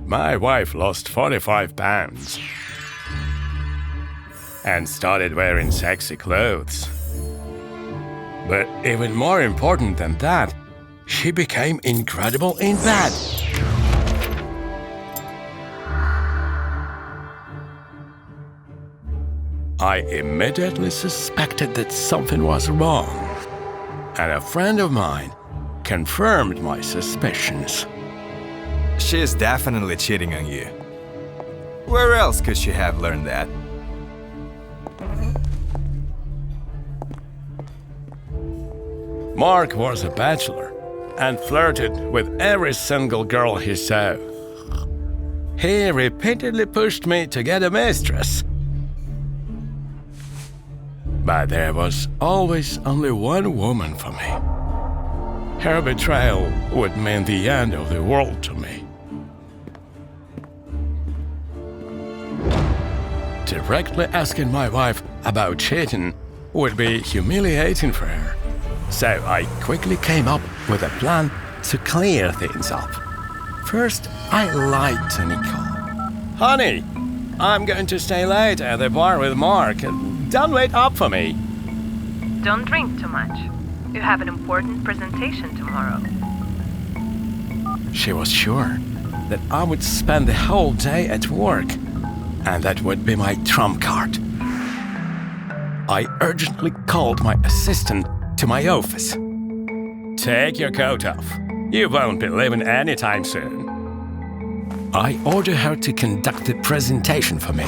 my wife lost 45 pounds and started wearing sexy clothes. But even more important than that, she became incredible in bed. I immediately suspected that something was wrong, and a friend of mine confirmed my suspicions. She is definitely cheating on you. Where else could she have learned that? Mark was a bachelor and flirted with every single girl he saw. He repeatedly pushed me to get a mistress. But there was always only one woman for me. Her betrayal would mean the end of the world to me. Directly asking my wife about cheating would be humiliating for her. So I quickly came up with a plan to clear things up. First, I lied to Nicole. Honey, I'm going to stay late at the bar with Mark. Don't wait up for me. Don't drink too much. You have an important presentation tomorrow. She was sure that I would spend the whole day at work, and that would be my trump card. I urgently called my assistant to my office. Take your coat off. You won't be leaving anytime soon. I ordered her to conduct the presentation for me.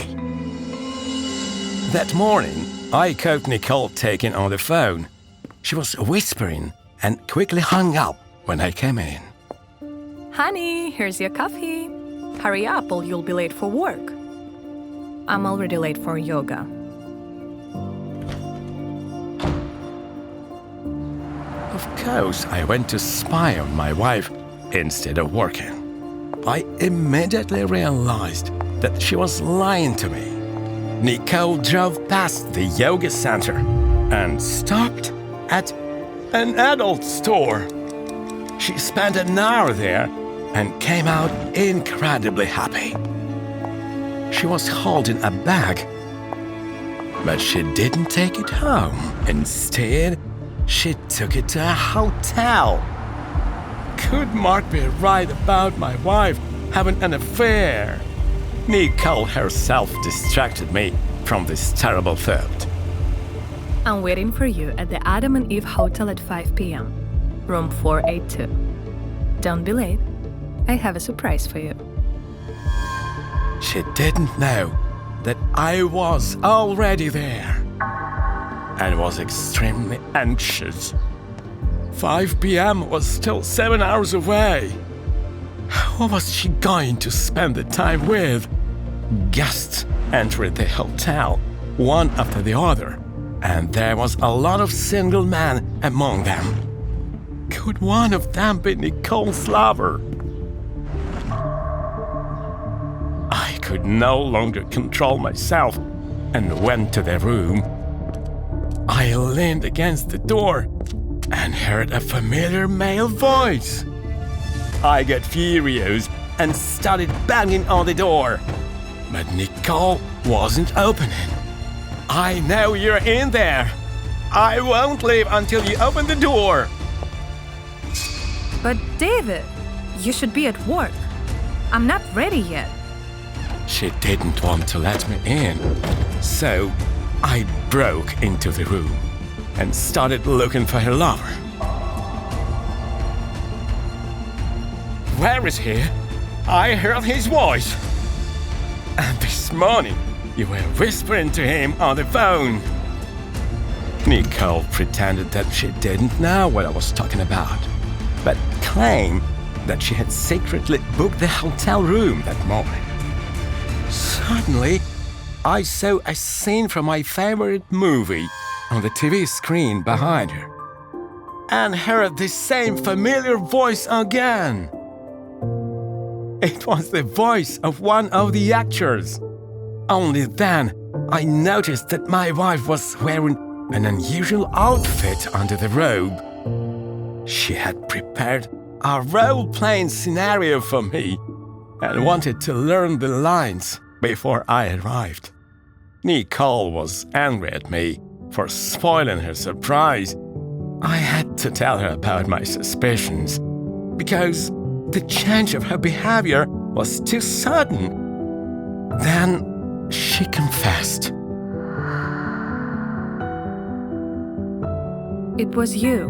That morning, I caught Nicole taking on the phone. She was whispering and quickly hung up when I came in. Honey, here's your coffee. Hurry up or you'll be late for work. I'm already late for yoga. Of course, I went to spy on my wife instead of working. I immediately realized that she was lying to me. Nicole drove past the yoga center and stopped at an adult store. She spent an hour there and came out incredibly happy. She was holding a bag, but she didn't take it home. Instead, she took it to a hotel. Could Mark be right about my wife having an affair? Nicole herself distracted me from this terrible thought. I'm waiting for you at the Adam and Eve Hotel at 5 p.m. Room 482. Don't be late. I have a surprise for you. She didn't know that I was already there and was extremely anxious. 5 p.m. was still 7 hours away. Who was she going to spend the time with? Guests entered the hotel, one after the other, and there was a lot of single men among them. Could one of them be Nicole's lover? I could no longer control myself and went to the room. I leaned against the door and heard a familiar male voice. I got furious and started banging on the door, but Nicole wasn't opening. I know you're in there. I won't leave until you open the door. But David, you should be at work. I'm not ready yet. She didn't want to let me in, so I broke into the room and started looking for her lover. Where is he? I heard his voice. And this morning, you were whispering to him on the phone. Nicole pretended that she didn't know what I was talking about, but claimed that she had secretly booked the hotel room that morning. Suddenly, I saw a scene from my favorite movie on the TV screen behind her, and heard the same familiar voice again. It was the voice of one of the actors. Only then, I noticed that my wife was wearing an unusual outfit under the robe. She had prepared a role-playing scenario for me, and wanted to learn the lines before I arrived. Nicole was angry at me for spoiling her surprise. I had to tell her about my suspicions because the change of her behavior was too sudden. Then she confessed. It was you.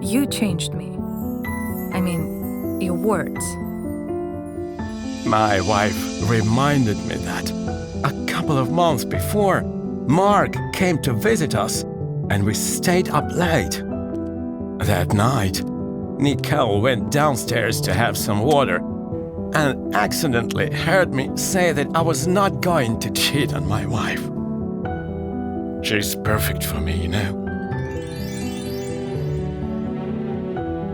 You changed me. I mean, your words. My wife reminded me that a couple of months before, Mark came to visit us and we stayed up late. That night, Nicole went downstairs to have some water and accidentally heard me say that I was not going to cheat on my wife. She's perfect for me, you know.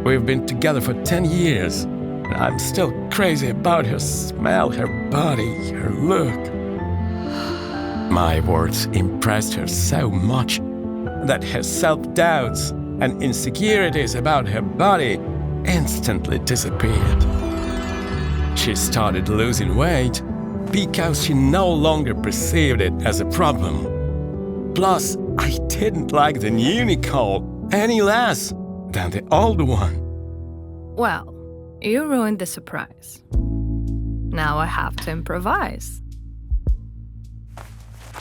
We've been together for 10 years, and I'm still crazy about her smell, her body, her look. My words impressed her so much that her self-doubts and insecurities about her body instantly disappeared. She started losing weight because she no longer perceived it as a problem. Plus, I didn't like the new Nicole any less than the old one. Well, you ruined the surprise. Now I have to improvise.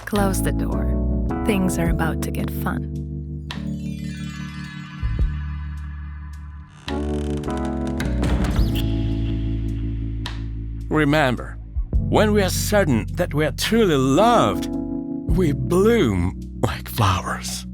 Close the door. Things are about to get fun. Remember, when we are certain that we are truly loved, we bloom like flowers.